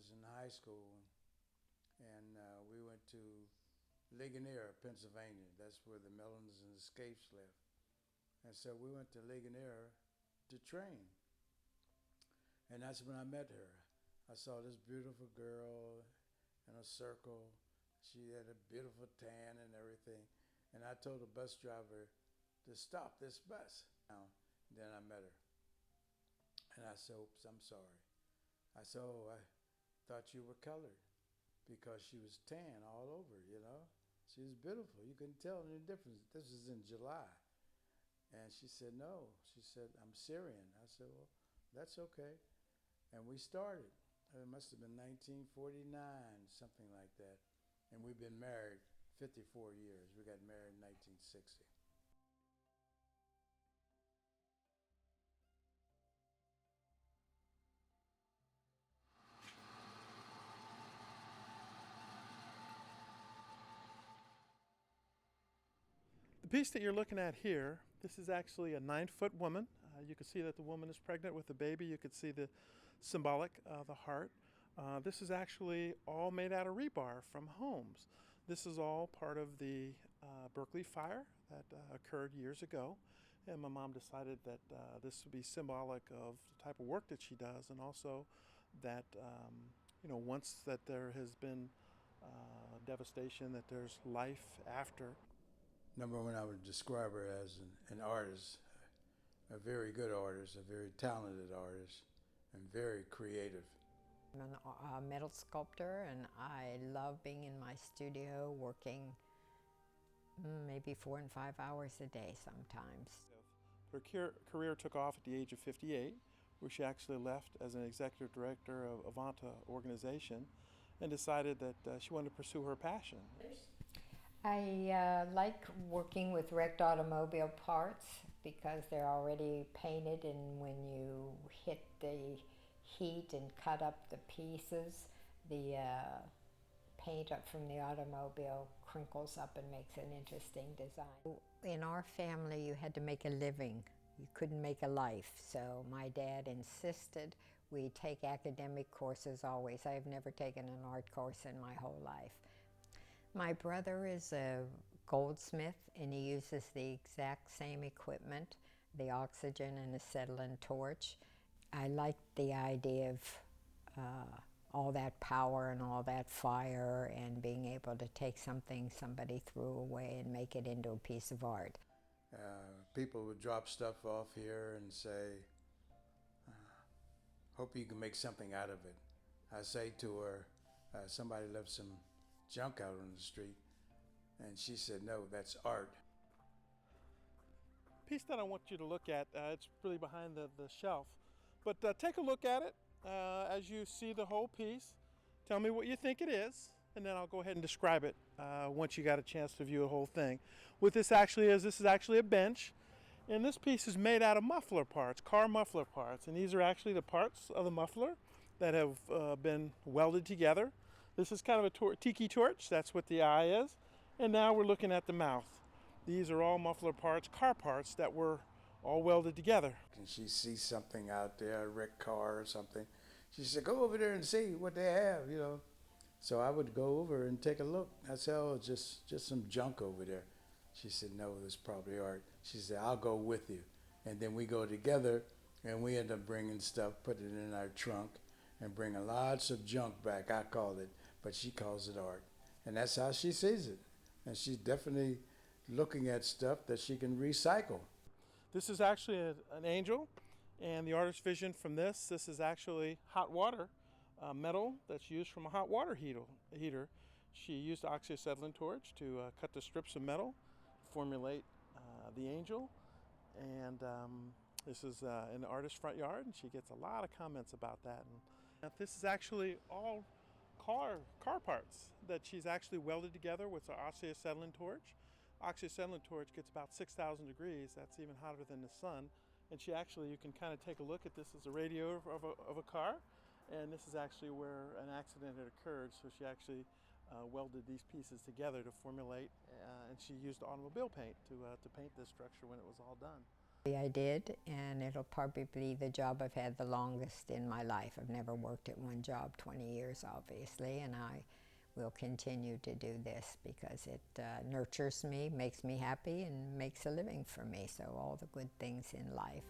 was in high school, and we went to Ligonier, Pennsylvania. That's where the Melons and Escapes lived. And so we went to Ligonier to train. And that's when I met her. I saw this beautiful girl in a circle. She had a beautiful tan and everything. And I told the bus driver to stop this bus. Then I met her. And I said, oops, I'm sorry. I said, oh, I thought you were colored because she was tan all over, you know. She was beautiful. You couldn't tell any difference. This was in July. And she said, no. She said, I'm Syrian. I said, well, that's okay. And we started. It must have been 1949, something like that. And we've been married 54 years. We got married in 1960. The piece that you're looking at here, this is actually a 9-foot woman. You can see that the woman is pregnant with a baby. You can see the symbolic, the heart. This is actually all made out of rebar from homes. This is all part of the Berkeley fire that occurred years ago. And my mom decided that this would be symbolic of the type of work that she does, and also that, once that there has been devastation, that there's life after. Number one, I would describe her as an artist, a very good artist, a very talented artist, and very creative. I'm a metal sculptor, and I love being in my studio working maybe 4 and 5 hours a day sometimes. Her career took off at the age of 58, where she actually left as an executive director of Avanta organization and decided that she wanted to pursue her passion. I like working with wrecked automobile parts because they're already painted, and when you hit the heat and cut up the pieces, the paint up from the automobile crinkles up and makes an interesting design. In our family, you had to make a living. You couldn't make a life, so my dad insisted we take academic courses always. I've never taken an art course in my whole life. My brother is a goldsmith, and he uses the exact same equipment, the oxygen and acetylene torch. I like the idea of all that power and all that fire and being able to take something somebody threw away and make it into a piece of art. People would drop stuff off here and say, hope you can make something out of it. I say to her, somebody left some junk out on the street, and she said, no, that's art. Piece that I want you to look at, it's really behind the shelf, but take a look at it as you see the whole piece. Tell me what you think it is, and then I'll go ahead and describe it once you got a chance to view the whole thing. What this actually is, this is actually a bench, and this piece is made out of muffler parts, car muffler parts, and these are actually the parts of the muffler that have been welded together. This is kind of a tiki torch, that's what the eye is. And now we're looking at the mouth. These are all muffler parts, car parts that were all welded together. Can she see something out there, a wrecked car or something? She said, go over there and see what they have, you know. So I would go over and take a look. I said, oh, just some junk over there. She said, no, that's probably art. She said, I'll go with you. And then we go together, and we end up bringing stuff, put it in our trunk, and bringing lots of junk back, I call it, but she calls it art. And that's how she sees it. And she's definitely looking at stuff that she can recycle. This is actually an angel, and the artist's vision from this is actually hot water, metal that's used from a hot water heater. She used oxyacetylene torch to cut the strips of metal, formulate the angel, and this is in the artist's front yard, and she gets a lot of comments about that. And this is actually all car parts that she's actually welded together with the oxyacetylene torch. Oxyacetylene torch gets about 6,000 degrees. That's even hotter than the sun. And she actually, you can kind of take a look at this as a radio of a car. And this is actually where an accident had occurred. So she actually welded these pieces together to formulate, and she used automobile paint to paint this structure when it was all done. I did, and it'll probably be the job I've had the longest in my life. I've never worked at one job 20 years, obviously, and I will continue to do this because it nurtures me, makes me happy, and makes a living for me. So all the good things in life.